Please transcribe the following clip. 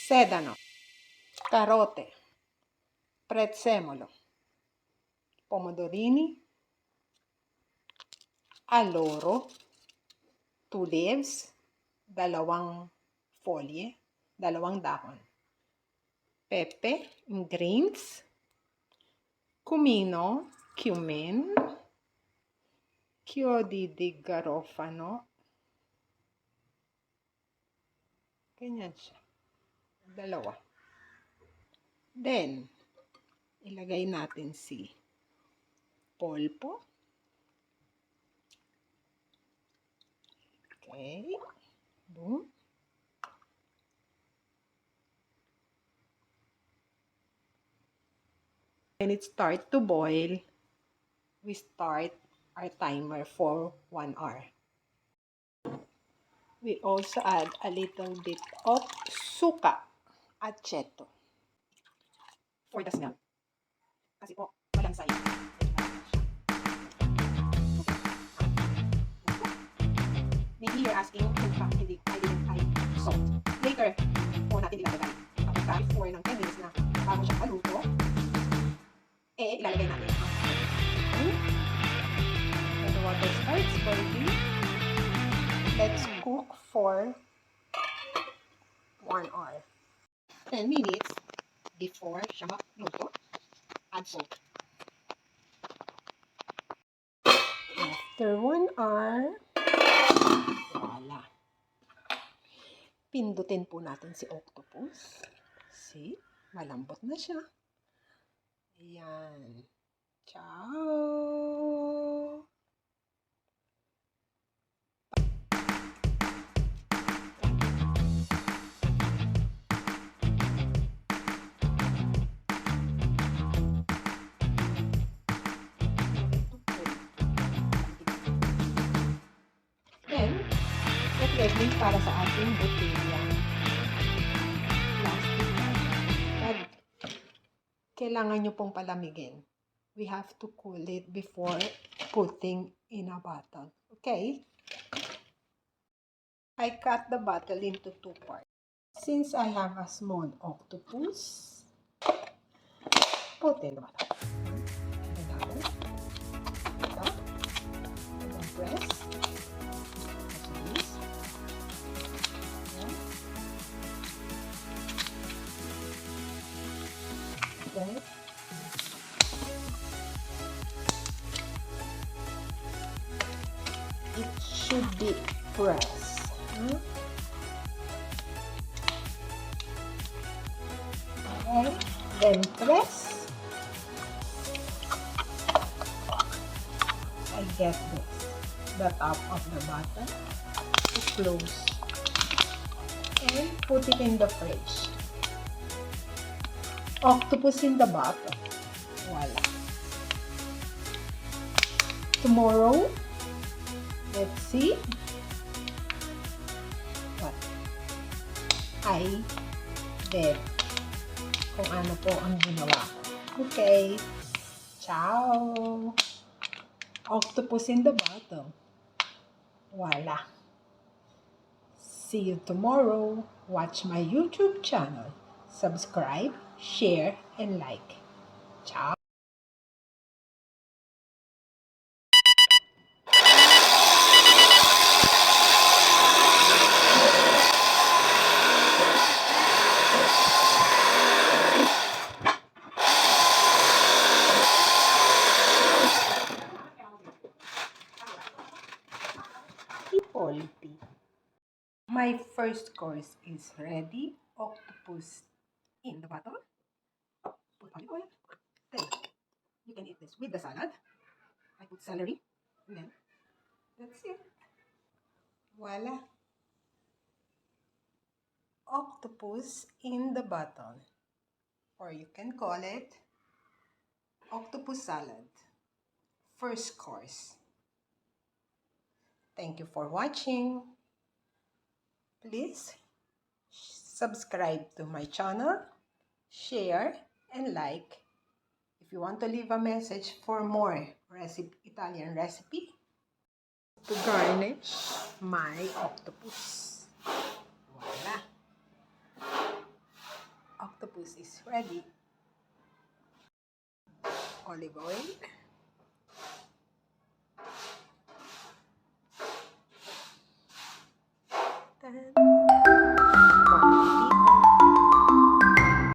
sedano, carote, prezzemolo, pomodorini, alloro, 2 leaves, 2 folye, 2 dahon, pepe, greens, cumino, cumin, chiodi di garofano, ganyan siya, 2. Then, ilagay natin si polpo. Okay. Boom. When it starts to boil, we start our timer for 1 hour. We also add a little bit of suka, aceto, for the smell. Kasi po, malansay. Maybe you're asking, I didn't add salt. Later, po natin ilalagay. Kapag ka, before ng 10 minutes na bago siya maluto, ilalagay natin. When the water starts boiling, let's cook for 1 hour. 10 minutes before siya maluto, add salt. After 1 hour, wala. Pindutin po natin si octopus. See? Malambot na siya. Ayan. Ciao! Then, get ready para sa ating botella. Plastic bag. Kailangan nyo pong palamigin. We have to cool it before putting in a bottle. Okay? I cut the bottle into 2 parts. Since I have a small octopus, put in the bottle. And then press. Okay. It should be pressed. Okay. Then press. I get this. The top of the bottle to close. And put it in the fridge. Octopus in the bottle. Voila. Tomorrow, let's see what I did. Kung ano po ang ginawa ko. Okay. Ciao. Octopus in the bottle. Voila. See you tomorrow. Watch my YouTube channel. Subscribe, share, and like. Ciao. Polpi. My first course is ready. Octopus in the bottle. Put olive oil. Then you can eat this with the salad. I put celery. And then that's it. Voila. Octopus in the bottle. Or you can call it octopus salad. First course. Thank you for watching. Please subscribe to my channel, share, and like. If you want to leave a message for more Italian recipe to garnish my octopus. Voila! octopus is ready. Olive oil.